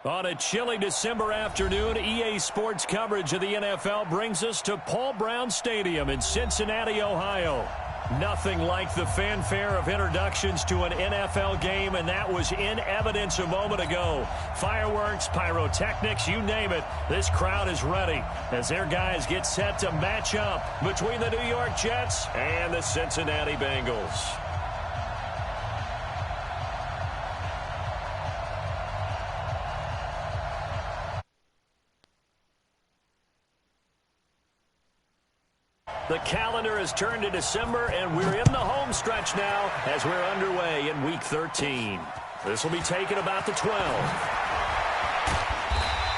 On a chilly December afternoon, EA Sports coverage of the NFL brings us to Paul Brown Stadium in Cincinnati, Ohio. Nothing like the fanfare of introductions to an NFL game, and that was in evidence a moment ago. Fireworks, pyrotechnics, you name it. This crowd is ready as their guys get set to match up between the New York Jets and the Cincinnati Bengals. The calendar has turned to December, and we're in the home stretch now as we're underway in Week 13. This will be taken about the 12.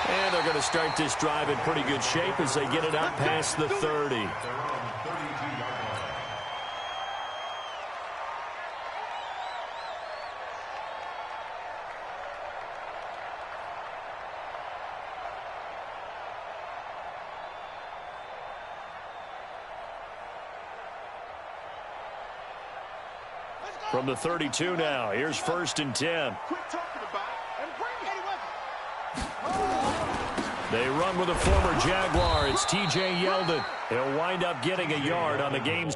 And they're going to start this drive in pretty good shape as they get it up past the 30. From the 32 now, here's 1st and 10. They run with a former Jaguar. It's T.J. Yeldon. He'll wind up getting a yard on the game's.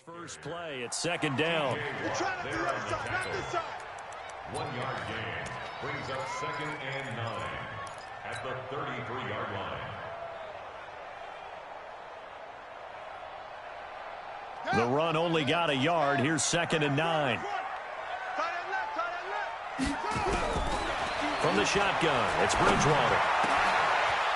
First play, it's 2nd down. You're trying to do the other side, not this side. 1-yard gain brings up 2nd and 9 at the 33-yard line. The run only got a yard. Here's 2nd and 9. From the shotgun, it's Bridgewater.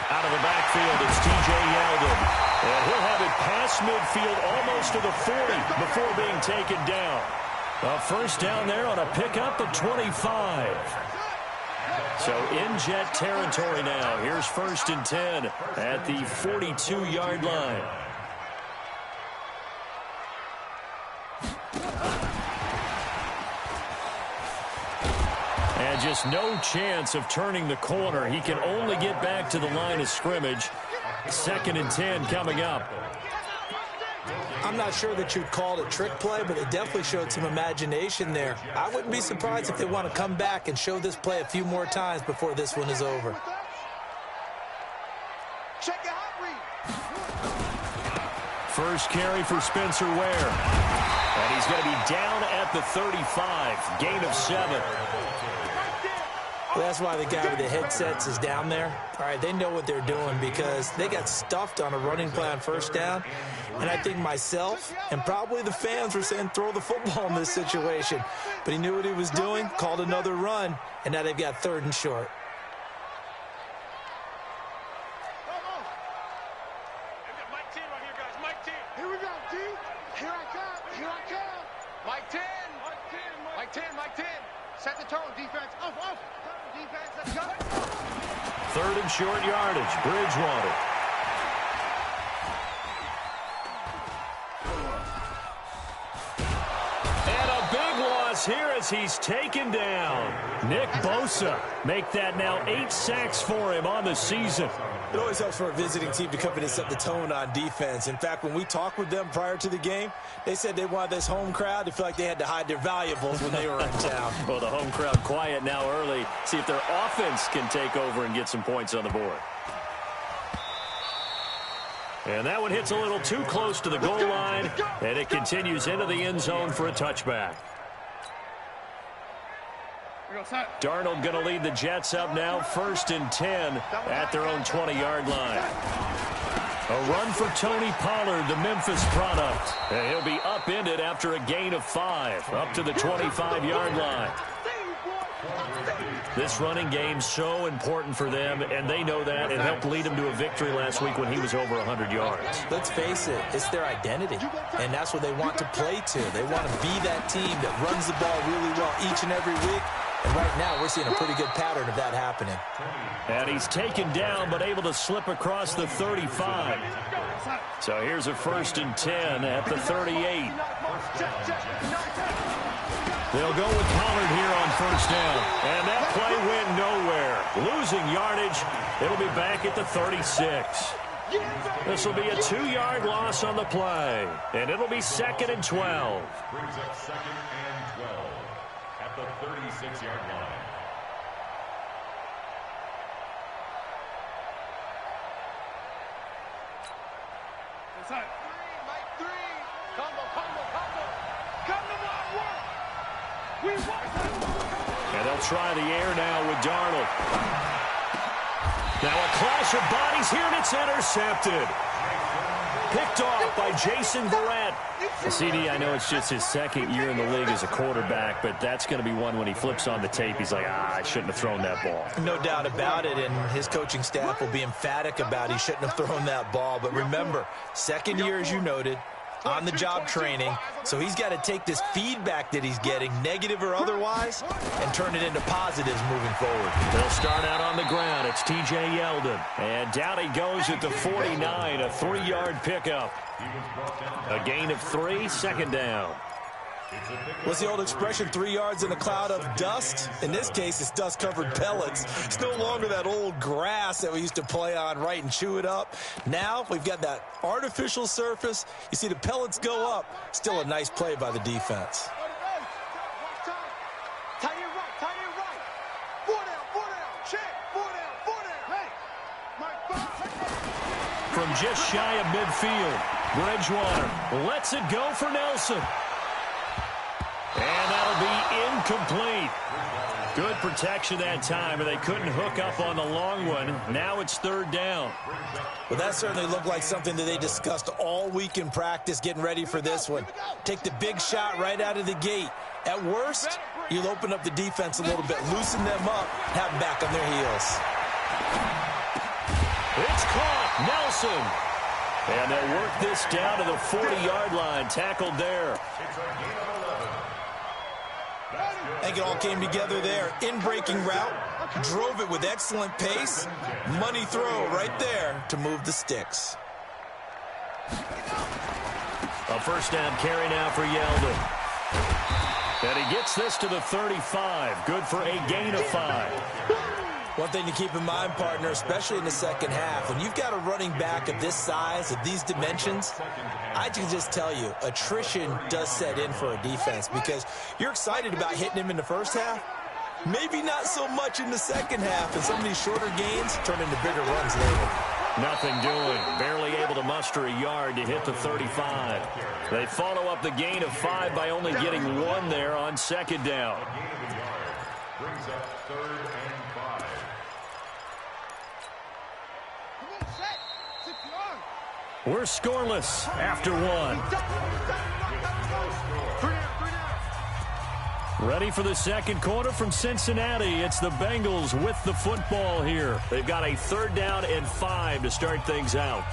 Out of the backfield, it's T.J. Yeldon. And he'll have it past midfield almost to the 40 before being taken down. A first down there on a pickup of 25. So in Jet territory now. Here's 1st and 10 at the 42-yard line. And just no chance of turning the corner. He can only get back to the line of scrimmage. 2nd and 10 coming up. I'm not sure that you'd call it a trick play, but it definitely showed some imagination there. I wouldn't be surprised if they want to come back and show this play a few more times before this one is over. Check it out, Reed. First carry for Spencer Ware. And he's going to be down at the 35. Gain of 7. Well, that's why the guy with the headsets is down there. All right, they know what they're doing because they got stuffed on a running play on 1st down. And I think myself and probably the fans were saying throw the football in this situation. But he knew what he was doing, called another run, and now they've got 3rd and short. Mike 10 right here, guys. Mike 10. Here we go, D. Here I come. Here I come. Mike 10. Mike 10. Mike 10. Set the tone, defense. Off. Defense, let's go. 3rd and short yardage. Bridgewater. And a big loss here as he's taken down. Nick Bosa make that now 8 sacks for him on the season. It always helps for a visiting team to come in and set the tone on defense. In fact, when we talked with them prior to the game, they said they wanted this home crowd to feel like they had to hide their valuables when they were in town. Well, the home crowd quiet now early. See if their offense can take over and get some points on the board. And that one hits a little too close to the goal line, and it continues into the end zone for a touchback. Darnold going to lead the Jets up now, 1st and 10 at their own 20-yard line. A run for Tony Pollard, the Memphis product. And he'll be upended after a gain of 5, up to the 25-yard line. This running game's so important for them, and they know that. It helped lead them to a victory last week when he was over 100 yards. Let's face it, it's their identity, and that's what they want to play to. They want to be that team that runs the ball really well each and every week, and right now we're seeing a pretty good pattern of that happening. And he's taken down but able to slip across the 35. So here's a 1st and 10 at the 38. They'll go with Pollard here on 1st down. And that play went nowhere. Losing yardage. It'll be back at the 36. This will be a 2-yard loss on the play. And it'll be 2nd and 12. Brings up 2nd and 12 at the 36-yard line. And they'll try the air now with Darnold. Now a clash of bodies here, and it's intercepted. Picked off by Jason Verrett. CD, I know it's just his 2nd year in the league as a quarterback, but that's going to be one when he flips on the tape. He's like, I shouldn't have thrown that ball. No doubt about it, and his coaching staff will be emphatic about he shouldn't have thrown that ball. But remember, 2nd year, as you noted, on-the-job training, so he's got to take this feedback that he's getting, negative or otherwise, and turn it into positives moving forward. They'll start out on the ground. It's T.J. Yeldon. And down he goes at the 49, a 3-yard pickup. A gain of 3, 2nd down. What's the old expression, 3 yards in a cloud of dust? In this case, it's dust-covered pellets. It's no longer that old grass that we used to play on, right, and chew it up. Now we've got that artificial surface. You see the pellets go up. Still a nice play by the defense. From just shy of midfield, Bridgewater lets it go for Nelson. And that'll be incomplete. Good protection that time, and they couldn't hook up on the long one. Now it's 3rd down. Well, that certainly looked like something that they discussed all week in practice getting ready for this one. Take the big shot right out of the gate. At worst, you'll open up the defense a little bit, loosen them up, have them back on their heels. It's caught. Nelson. And they'll work this down to the 40-yard line. Tackled there. I think it all came together there. In-breaking route, drove it with excellent pace. Money throw right there to move the sticks. A 1st down carry now for Yeldon. And he gets this to the 35. Good for a gain of 5. One thing to keep in mind, partner, especially in the 2nd half, when you've got a running back of this size, of these dimensions, I can just tell you, attrition does set in for a defense because you're excited about hitting him in the 1st half. Maybe not so much in the 2nd half, and some of these shorter gains turn into bigger runs later. Nothing doing. Barely able to muster a yard to hit the 35. They follow up the gain of 5 by only getting 1 there on 2nd down. Brings up 3rd and 5. We're scoreless after 1. Ready for the 2nd quarter from Cincinnati. It's the Bengals with the football here. They've got a 3rd down and 5 to start things out.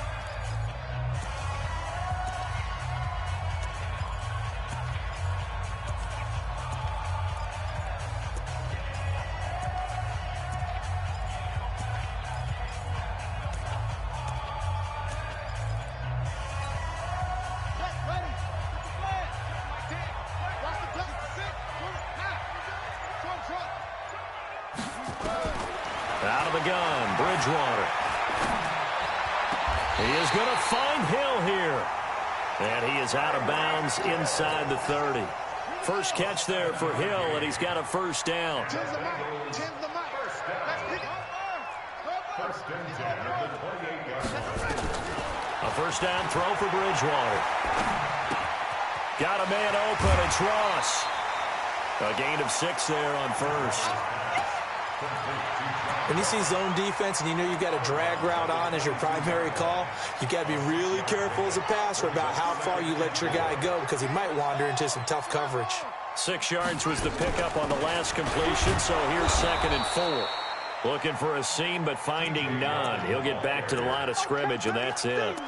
Out of the gun, Bridgewater. He is going to find Hill here. And he is out of bounds inside the 30. First catch there for Hill, and he's got a 1st down. First and 10 at the 28-yard line. A 1st down throw for Bridgewater. Got a man open, it's Ross. A gain of 6 there on 1st. When you see zone defense and you know you've got a drag route on as your primary call, you've got to be really careful as a passer about how far you let your guy go because he might wander into some tough coverage. 6 yards was the pickup on the last completion, so here's 2nd and 4. Looking for a seam, but finding none. He'll get back to the line of scrimmage, and that's it.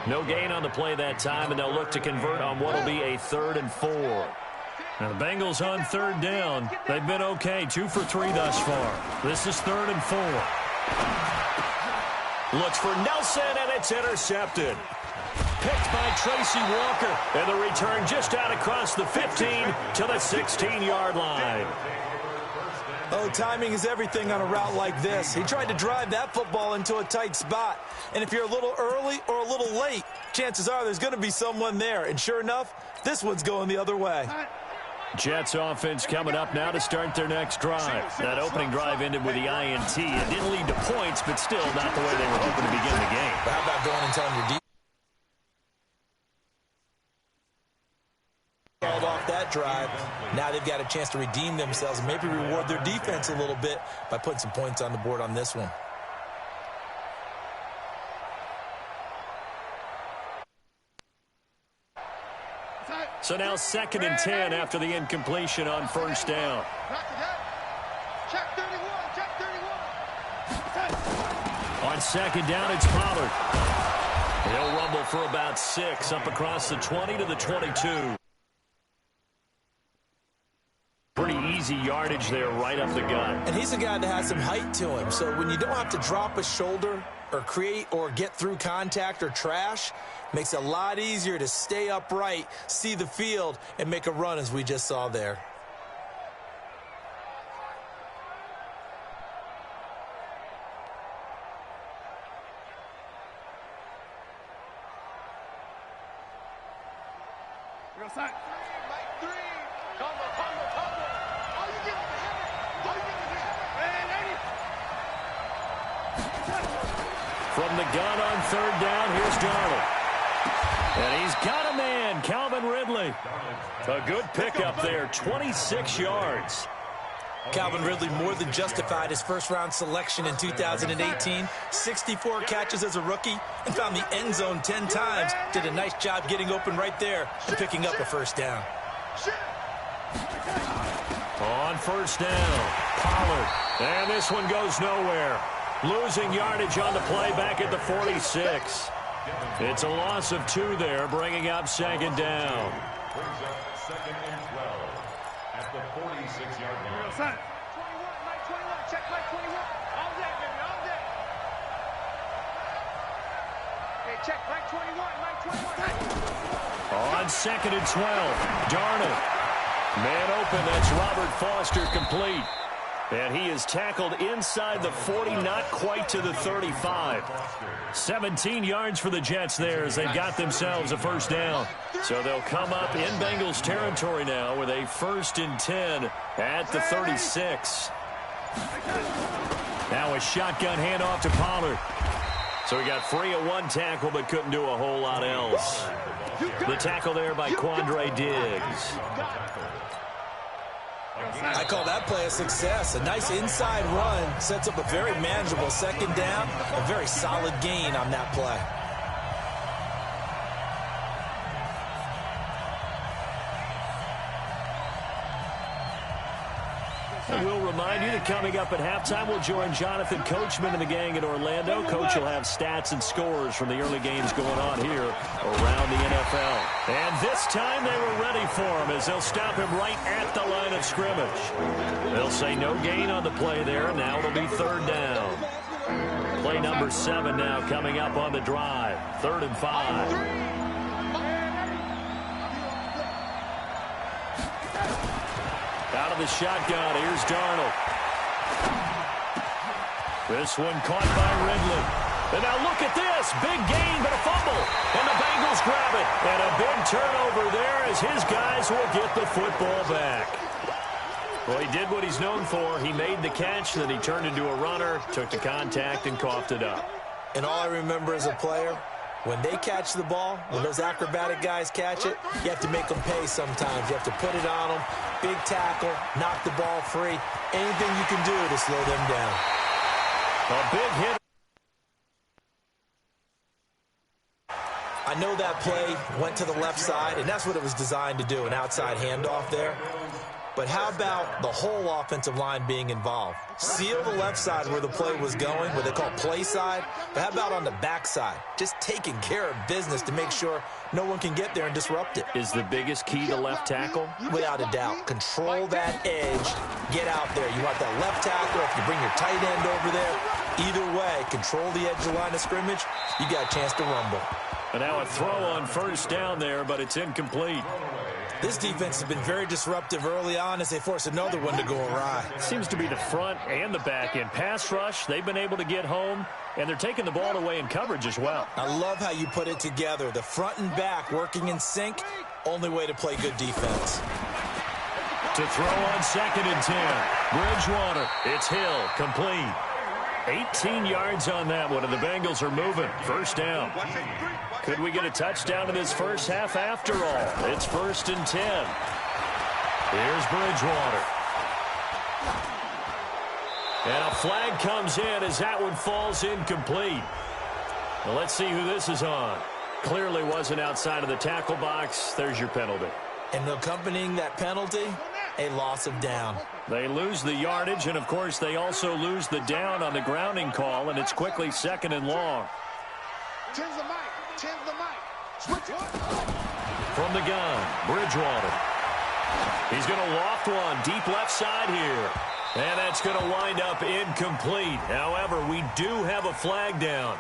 No gain on the play that time, and they'll look to convert on what will be a 3rd and 4. Now the Bengals on 3rd down. They've been okay, 2 for 3 thus far. This is 3rd and 4. Looks for Nelson, and it's intercepted. Picked by Tracy Walker, and the return just out across the 15 to the 16-yard line. Oh, timing is everything on a route like this. He tried to drive that football into a tight spot. And if you're a little early or a little late, chances are there's going to be someone there. And sure enough, this one's going the other way. Jets offense coming up now to start their next drive. That opening drive ended with the INT. It didn't lead to points, but still not the way they were hoping to begin the game. But how about going and telling your defense off that drive? Now they've got a chance to redeem themselves and maybe reward their defense a little bit by putting some points on the board on this one. So now 2nd and 10 after the incompletion on 1st down. Check 31, check 31. On 2nd down, it's Pollard. He'll rumble for about 6 up across the 20 to the 22. Pretty easy yardage there right up the gut. And he's a guy that has some height to him. So when you don't have to drop a shoulder or create or get through contact or trash, makes it a lot easier to stay upright, see the field, and make a run as we just saw there. Real side. Mike 3. Combo, combo, combo. All you get is a hammer. All you get is a hammer. From the gun on 3rd down, here's Darnold. And he's got a man, Calvin Ridley. A good pickup there, 26 yards. Calvin Ridley more than justified his first-round selection in 2018. 64 catches as a rookie and found the end zone 10 times. Did a nice job getting open right there and picking up a 1st down. On 1st down, Pollard. And this one goes nowhere. Losing yardage on the play back at the 46. It's a loss of 2 there, bringing up 2nd down. Brings up 2nd and 12 at the 46-yard line. 21, Mike 21, check Mike 21. All day, baby, all day. Hey, check Mike 21, Mike 21. On 2nd and 12, Darnold. Man open, that's Robert Foster complete. And he is tackled inside the 40, not quite to the 35. 17 yards for the Jets there as they've got themselves a 1st down. So they'll come up in Bengals territory now with a 1st and 10 at the 36. Now a shotgun handoff to Pollard. So he got free of 1 tackle but couldn't do a whole lot else. The tackle there by Quandre Diggs. I call that play a success. A nice inside run sets up a very manageable 2nd down. A very solid gain on that play. And we'll remind you that coming up at halftime, we'll join Jonathan Coachman and the gang in Orlando. Coach will have stats and scores from the early games going on here around the NFL. And this time they were ready for him as they'll stop him right at the line of scrimmage. They'll say no gain on the play there. Now it'll be 3rd down. Play number 7 now coming up on the drive. 3rd and 5. Out of the shotgun, here's Darnold. This one caught by Ridley. And now look at this. Big gain, but a fumble. And the Bengals grab it. And a big turnover there as his guys will get the football back. Well, he did what he's known for. He made the catch, then he turned into a runner, took the contact, and coughed it up. And all I remember as a player, when they catch the ball, when those acrobatic guys catch it, you have to make them pay sometimes. You have to put it on them. Big tackle, knock the ball free. Anything you can do to slow them down. A big hit. I know that play went to the left side, and that's what it was designed to do, an outside handoff there. But how about the whole offensive line being involved? Seal the left side where the play was going, what they call play side. But how about on the back side? Just taking care of business to make sure no one can get there and disrupt it. Is the biggest key to left tackle? Without a doubt. Control that edge. Get out there. You want that left tackle. If you bring your tight end over there, either way, control the edge of the line of scrimmage. You got a chance to rumble. And now a throw on first down there, but it's incomplete. This defense has been very disruptive early on as they force another one to go awry. Seems to be the front and the back end. Pass rush, they've been able to get home, and they're taking the ball away in coverage as well. I love how you put it together. The front and back working in sync, only way to play good defense. To throw on 2nd and 10. Bridgewater, it's Hill, complete. 18 yards on that one, and the Bengals are moving. First down. Could we get a touchdown in this first half after all? It's 1st and 10. Here's Bridgewater. And a flag comes in as that one falls incomplete. Well, let's see who this is on. Clearly wasn't outside of the tackle box. There's your penalty. And accompanying that penalty, a loss of down. They lose the yardage, and, of course, they also lose the down on the grounding call, and it's quickly 2nd and long. Change the mic. Change the mic. Switch it. From the gun, Bridgewater. He's going to loft one deep left side here. And that's going to wind up incomplete. However, we do have a flag down.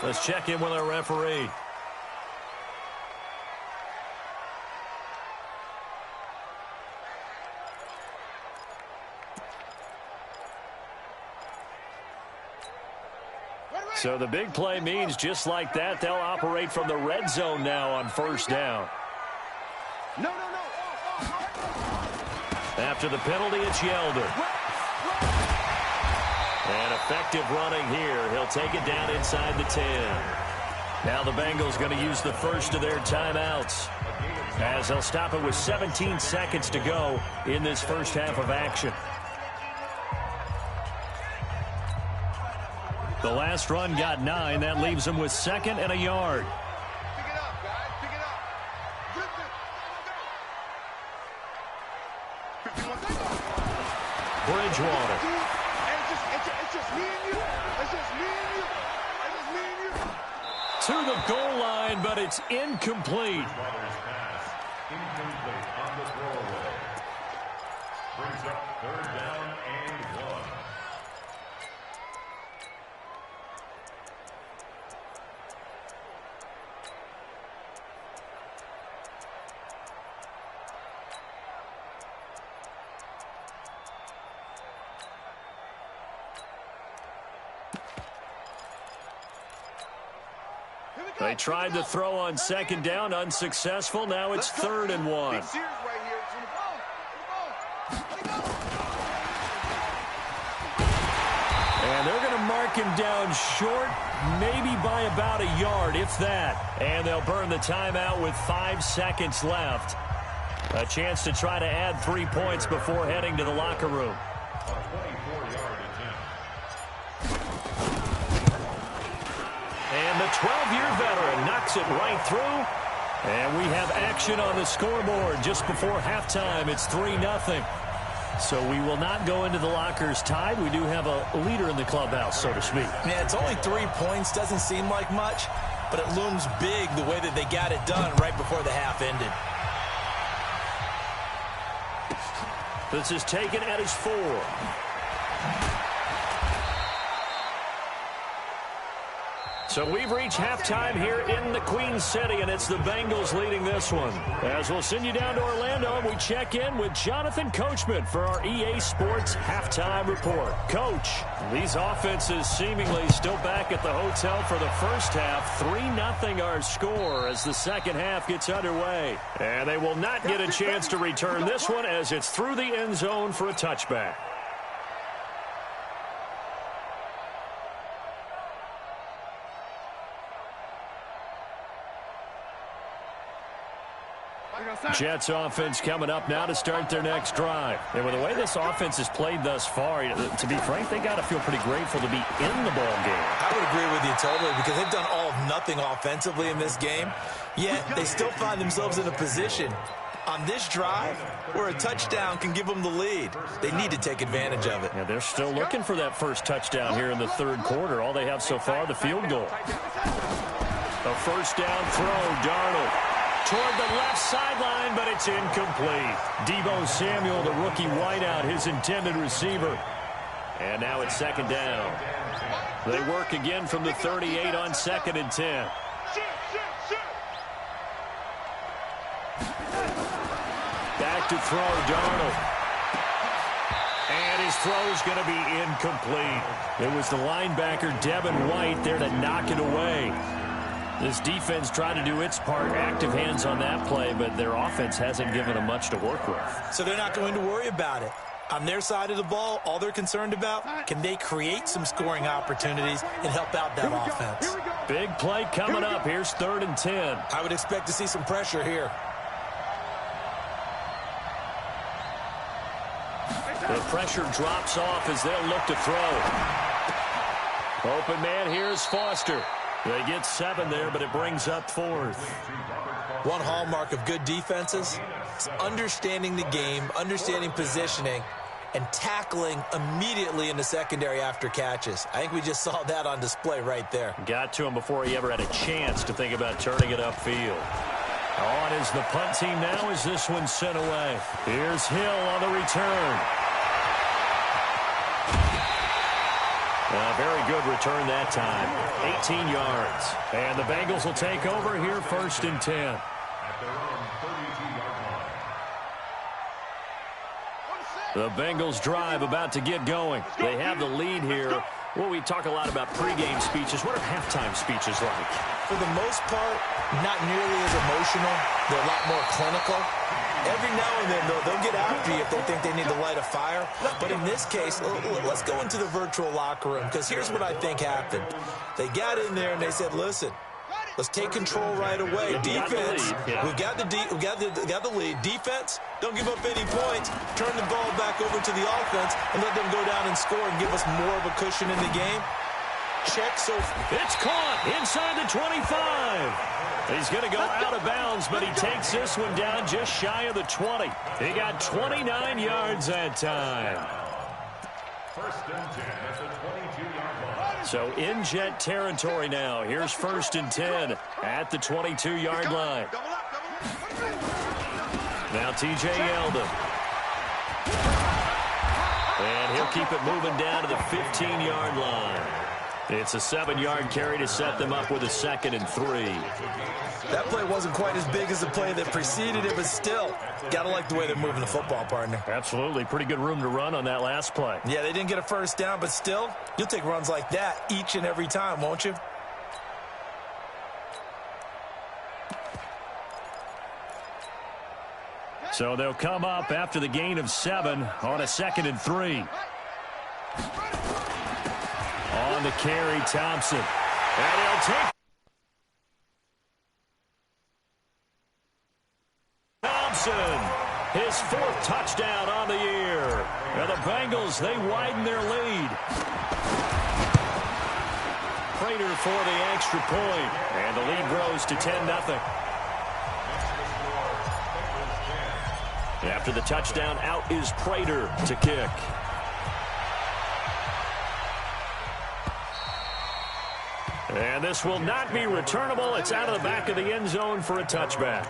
Let's check in with our referee. So the big play means just like that, they'll operate from the red zone now on first down. No. After the penalty, it's Yeldon. And effective running here. He'll take it down inside the 10. Now the Bengals going to use the first of their timeouts, as they'll stop it with 17 seconds to go in this first half of action. The last run got 9. That leaves them with 2nd and a yard. Pick it up, guys. Pick it up. Bridgewater. It's just me and you. It's just me and you. It's just me and you. To the goal line, but it's incomplete. Bridgewater's pass incomplete on the throwaway. Brings up 3rd down and 1. They tried to throw on 2nd down, unsuccessful. Now it's 3rd and 1. Big series right here. It's on the ball. And they're going to mark him down short, maybe by about a yard, if that. And they'll burn the timeout with 5 seconds left. A chance to try to add 3 points before heading to the locker room. A 24-yard attempt. And the 12-year veteran knocks it right through. And we have action on the scoreboard just before halftime. It's 3-0. So we will not go into the lockers tied. We do have a leader in the clubhouse, so to speak. Yeah, it's only 3 points. Doesn't seem like much, but it looms big the way that they got it done right before the half ended. This is taken at his 4. So we've reached halftime here in the Queen City, and it's the Bengals leading this one. As we'll send you down to Orlando, and we check in with Jonathan Coachman for our EA Sports Halftime Report. Coach, these offenses seemingly still back at the hotel for the first half. 3-0 our score as the second half gets underway. And they will not get a chance to return this one as it's through the end zone for a touchback. Jets offense coming up now to start their next drive. And with the way this offense has played thus far, to be frank, they got to feel pretty grateful to be in the ball game. I would agree with you totally, because they've done all of nothing offensively in this game, yet they still find themselves in a position on this drive where a touchdown can give them the lead. They need to take advantage of it. Yeah, they're still looking for that first touchdown here in the third quarter. All they have so far, the field goal. A first down throw, Darnold toward the left sideline, but it's incomplete. Deebo Samuel, the rookie wideout, his intended receiver. And now it's second down. They work again from the 38 on 2nd and 10. Back to throw, Darnold. And his throw's going to be incomplete. It was the linebacker, Devin White, there to knock it away. This defense tried to do its part, active hands on that play, but their offense hasn't given them much to work with. So they're not going to worry about it. On their side of the ball, all they're concerned about, can they create some scoring opportunities and help out that offense? Big play coming up. Here's 3rd and 10. I would expect to see some pressure here. The pressure drops off as they'll look to throw. Open man, here's Foster. They get 7 there, but it brings up 4th. One hallmark of good defenses is understanding the game, understanding positioning, and tackling immediately in the secondary after catches. I think we just saw that on display right there. Got to him before he ever had a chance to think about turning it upfield. On is the punt team now as this one's sent away. Here's Hill on the return. A very good return that time. 18 yards. And the Bengals will take over here 1st and 10. At their own 32-yard line. The Bengals drive about to get going. They have the lead here. Well, we talk a lot about pregame speeches. What are halftime speeches like? For the most part, not nearly as emotional. They're a lot more clinical. Every now and then, though, they'll get after you if they think they need to light a fire. But in this case, let's go into the virtual locker room, because here's what I think happened. They got in there and they said, listen, let's take control right away. Defense, we've got the lead. Defense, don't give up any points. Turn the ball back over to the offense and let them go down and score and give us more of a cushion in the game. Check so it's caught inside the 25. He's going to go out of bounds, but he takes this one down just shy of the 20. He got 29 yards that time. 1st and 10 at the 22-yard line. So in Jet territory now. Here's 1st and 10 at the 22-yard line. Now T.J. Yeldon. And he'll keep it moving down to the 15-yard line. It's a 7-yard carry to set them up with a 2nd and 3. That play wasn't quite as big as the play that preceded it, but still, got to like the way they're moving the football, partner. Absolutely. Pretty good room to run on that last play. Yeah, they didn't get a first down, but still, you'll take runs like that each and every time, won't you? So they'll come up after the gain of 7 on a 2nd and 3. On the carry, Thompson. And he'll take Thompson, his 4th touchdown on the year. And the Bengals, they widen their lead. Prater for the extra point. And the lead grows to 10-0. After the touchdown, out is Prater to kick. And this will not be returnable. It's out of the back of the end zone for a touchback.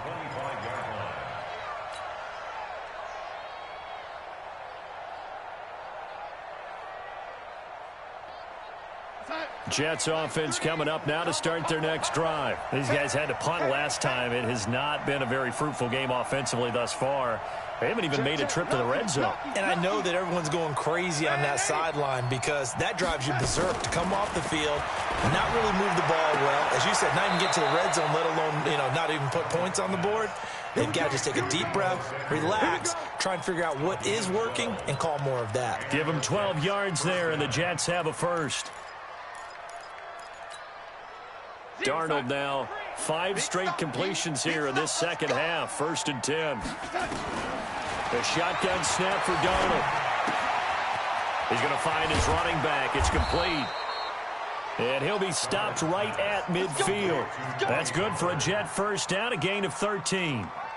Jets offense coming up now to start their next drive. These guys had to punt last time. It has not been a very fruitful game offensively thus far. They haven't even made a trip to the red zone. And I know that everyone's going crazy on that sideline because that drives you berserk to come off the field, not really move the ball well. As you said, not even get to the red zone, let alone, not even put points on the board. They've got to just take a deep breath, relax, try and figure out what is working, and call more of that. Give them 12 yards there, and the Jets have a first. Darnold now, 5 straight completions here in this second half. 1st and 10. The shotgun snap for Darnold. He's going to find his running back. It's complete. And he'll be stopped right at midfield. That's good for a Jet first down, a gain of 13.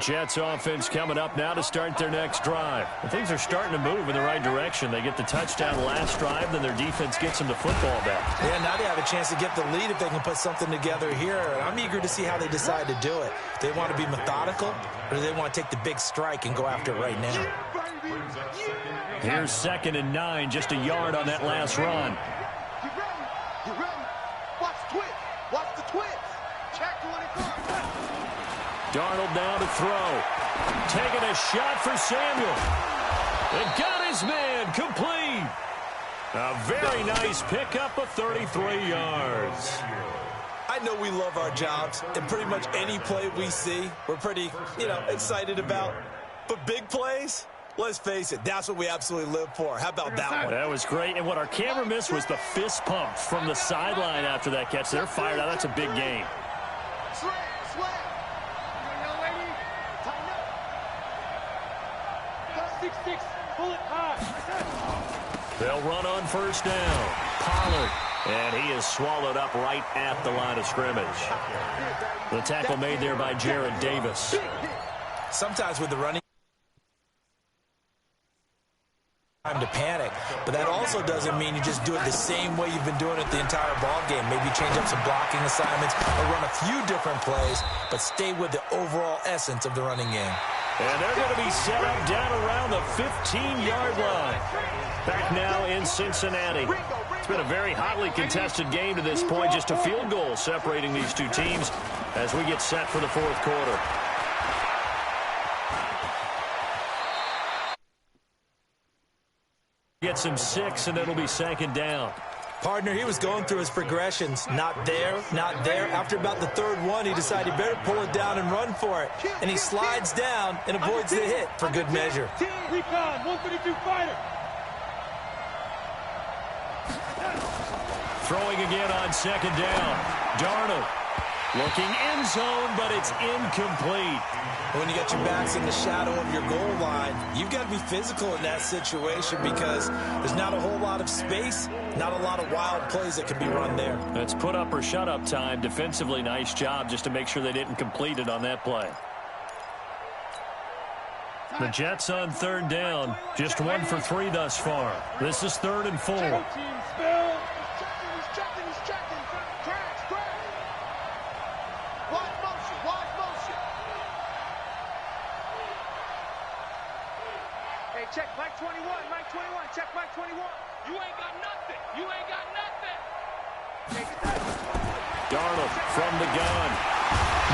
Jets offense coming up now to start their next drive. And things are starting to move in the right direction. They get the touchdown last drive, then their defense gets them the football back. Yeah, now they have a chance to get the lead if they can put something together here. I'm eager to see how they decide to do it. Do they want to be methodical, or do they want to take the big strike and go after it right now? Here's 2nd and 9, just a yard on that last run. You ready? Watch the twitch. Watch the twitch. Check when it comes. Darnold now to throw. Taking a shot for Samuel. And got his man complete. A very nice pickup of 33 yards. I know we love our jobs, and pretty much any play we see, we're pretty, excited about. But big plays, let's face it, that's what we absolutely live for. How about that one? That was great. And what our camera missed was the fist pump from the sideline after that catch. They're fired out. That's a big game. Slam. Young lady, tighten up. 6-6. Pull it high. They'll run on first down. Pollard. And he is swallowed up right at the line of scrimmage. The tackle made there by Jared Davis. Sometimes with the running time to panic, but that also doesn't mean you just do it the same way you've been doing it the entire ball game. Maybe change up some blocking assignments or run a few different plays, but stay with the overall essence of the running game. And they're going to be set up down around the 15-yard line. Back now in Cincinnati. It's been a very hotly contested game to this point. Just a field goal separating these two teams as we get set for the fourth quarter. Gets him 6, and it'll be 2nd down. Partner, he was going through his progressions. Not there, not there. After about the 3rd one, he decided he better pull it down and run for it. And he slides down and avoids the hit for good measure. Recon, 132 fighter. Throwing again on 2nd down. Darnold looking end zone, but it's incomplete. When you got your backs in the shadow of your goal line, you've got to be physical in that situation because there's not a whole lot of space, not a lot of wild plays that can be run there. That's put up or shut up time. Defensively, nice job just to make sure they didn't complete it on that play. The Jets on 3rd down, just 1 for 3 thus far. This is 3rd and 4. Check Mike 21, Mike 21, check Mike 21. You ain't got nothing. You ain't got nothing. Darnold from the gun.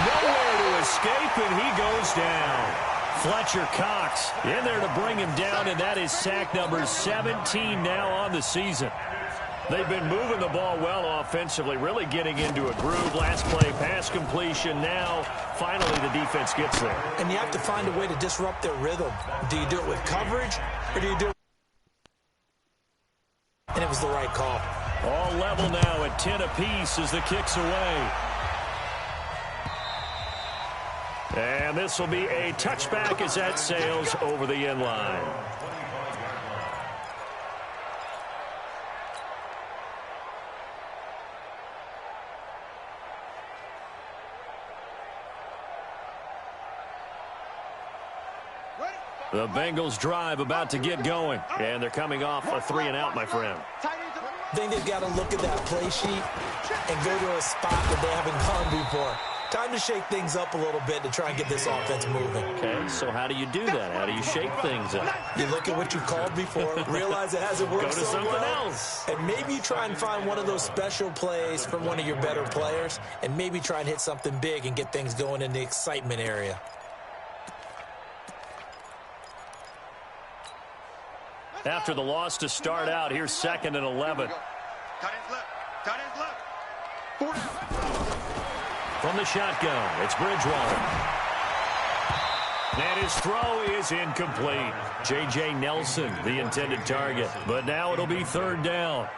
Nowhere to escape, and he goes down. Fletcher Cox in there to bring him down, and that is sack number 17 now on the season. They've been moving the ball well offensively, really getting into a groove. Last play, pass completion. Now, finally, the defense gets there. And you have to find a way to disrupt their rhythm. Do you do it with coverage, or do you do it? And it was the right call. All level now at 10 apiece as the kick's away. And this will be a touchback as that sails over the end line. The Bengals drive about to get going, and they're coming off a 3-and-out, my friend. I think they've got to look at that play sheet and go to a spot that they haven't gone before. Time to shake things up a little bit to try and get this offense moving. Okay, so how do you do that? How do you shake things up? You look at what you called before, realize it hasn't worked so so well. Go to something else. else. And maybe you try and find one of those special plays from one of your better players, and maybe try and hit something big and get things going in the excitement area. After the loss to start out, here's 2nd and 11. Tight ends left. From the shotgun, it's Bridgewater. And his throw is incomplete. J.J. Nelson, the intended target. But now it'll be 3rd down.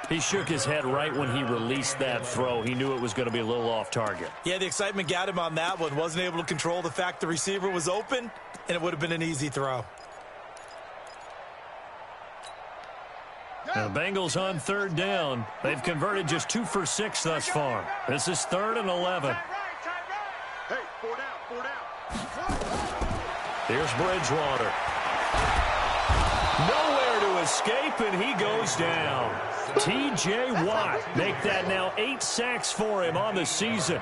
He shook his head right when he released that throw. He knew it was going to be a little off target. Yeah, the excitement got him on that one. Wasn't able to control the fact the receiver was open, and it would have been an easy throw. The Bengals on 3rd down. They've converted just 2 for 6 thus far. This is 3rd and 11. Hey, 4 down. Here's Bridgewater. Nowhere to escape, and he goes down. T.J. Watt make that now 8 sacks for him on the season.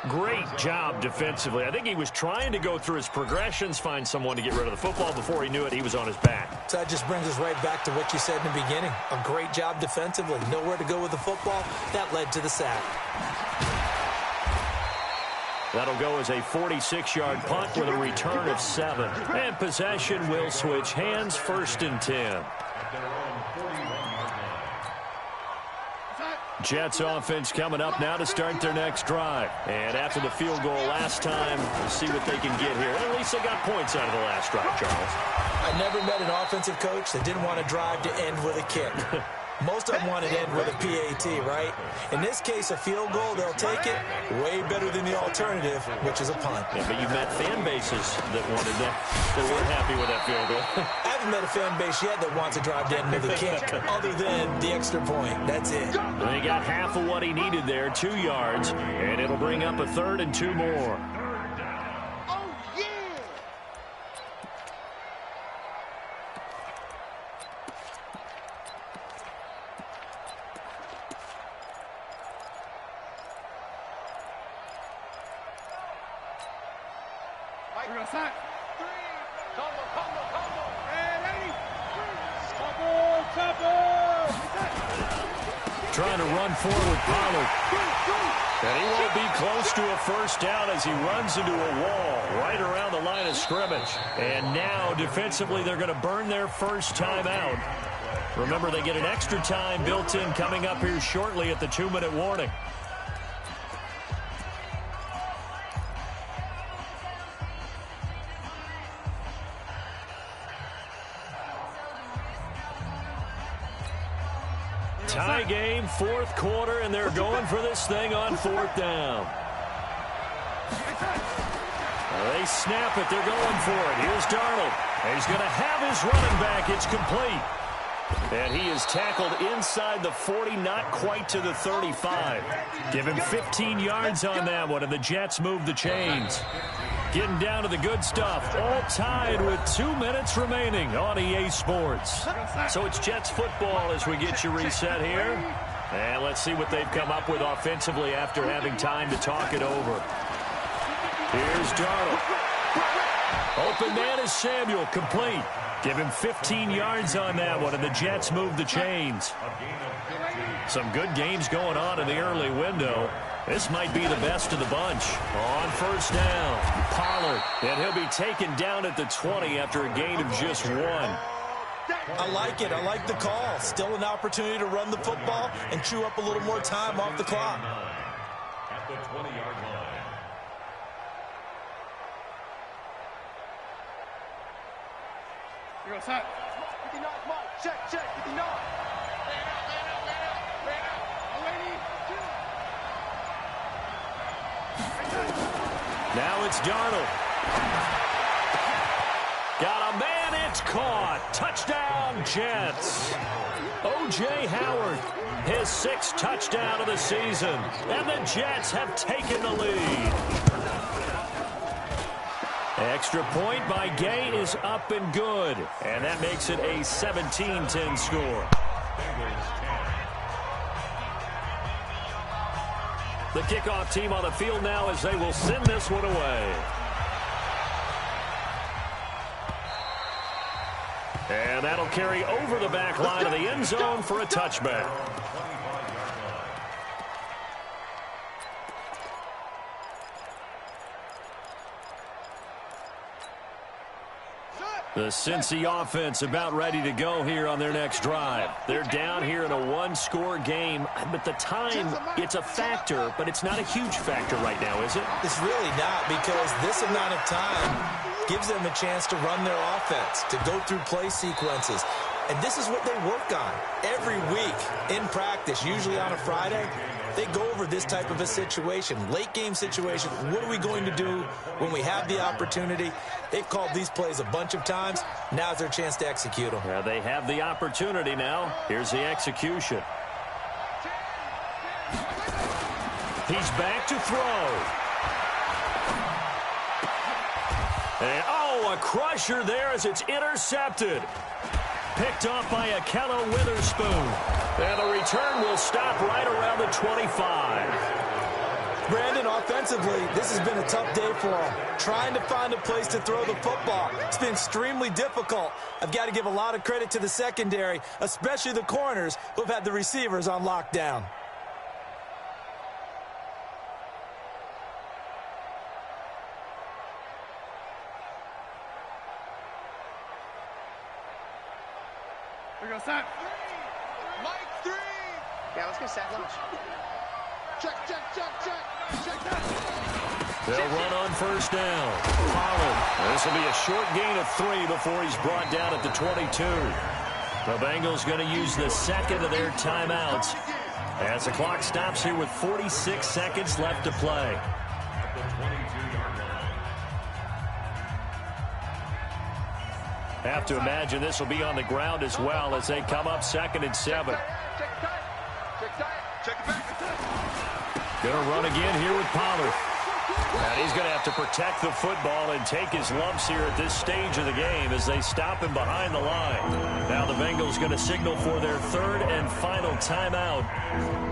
Great job defensively. I think he was trying to go through his progressions, find someone to get rid of the football. Before he knew it, he was on his back. So that just brings us right back to what you said in the beginning. A great job defensively. Nowhere to go with the football. That led to the sack. That'll go as a 46-yard punt with a return of 7. And possession will switch hands, 1st and 10. Jets offense coming up now to start their next drive. And after the field goal last time, we'll see what they can get here. At least they got points out of the last drive, Charles. I never met an offensive coach that didn't want to drive to end with a kick. Most of them want to end with a PAT, right? In this case, a field goal, they'll take it. Way better than the alternative, which is a punt. Yeah, but you've met fan bases that wanted that, that weren't happy with that field goal. I haven't met a fan base yet that wants to drive to end with a kick, other than the extra point. That's it. And he got half of what he needed there, 2 yards, and it'll bring up a 3rd and 2 more. Trying to run forward with Pollard. And he won't be close to a 1st down as he runs into a wall right around the line of scrimmage. And now, defensively, they're going to burn their 1st time out. Remember, they get an extra time built in coming up here shortly at the 2-minute warning. Tie game, 4th quarter, and they're going for this thing on 4th down. They snap it. They're going for it. Here's Darnold. He's going to have his running back. It's complete. And he is tackled inside the 40, not quite to the 35. Give him 15 yards on that one, and the Jets move the chains. Getting down to the good stuff. All tied with 2 minutes remaining on EA Sports. So it's Jets football as we get you reset here. And let's see what they've come up with offensively after having time to talk it over. Here's Darnold. Open man is Samuel, complete. Give him 15 yards on that one, and the Jets move the chains. Some good games going on in the early window. This might be the best of the bunch. On 1st down, Pollard, and he'll be taken down at the 20 after a gain of just 1. I like it. I like the call. Still an opportunity to run the football and chew up a little more time off the clock. At the 20-yard line. Here goes Hut. 59, come on. Check, 59. Man out. Now it's Darnold. Got a man, it's caught. Touchdown, Jets. O.J. Howard, his 6th touchdown of the season. And the Jets have taken the lead. Extra point by Gay is up and good. And that makes it a 17-10 score. The kickoff team on the field now as they will send this one away. And that'll carry over the back line of the end zone for a touchback. The Cincy offense about ready to go here on their next drive. They're down here in a 1-score game, but the time, it's a factor, but it's not a huge factor right now, is it? It's really not, because this amount of time gives them a chance to run their offense, to go through play sequences. And this is what they work on every week in practice, usually on a Friday. They go over this type of a situation, late game situation. What are we going to do when we have the opportunity? They've called these plays a bunch of times. Now's their chance to execute them. Yeah, they have the opportunity now. Here's the execution. He's back to throw. And, oh, a crusher there as it's intercepted. Picked off by Akello Witherspoon. And the return will stop right around the 25. Brandon, offensively, this has been a tough day for him. Trying to find a place to throw the football. It's been extremely difficult. I've got to give a lot of credit to the secondary, especially the corners who've had the receivers on lockdown. We're going to sack. Mike 3. Yeah, let's get sack lunch. Check, check, check, check. Check that. They'll run on first down. Pollard. This will be a short gain of 3 before he's brought down at the 22. The Bengals going to use the second of their timeouts as the clock stops here with 46 seconds left to play. Have to imagine this will be on the ground as well as they come up 2nd and 7. Going to run again here with Pollard. And he's going to have to protect the football and take his lumps here at this stage of the game as they stop him behind the line. Now the Bengals going to signal for their 3rd and final timeout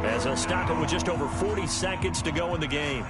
as they'll stop it with just over 40 seconds to go in the game.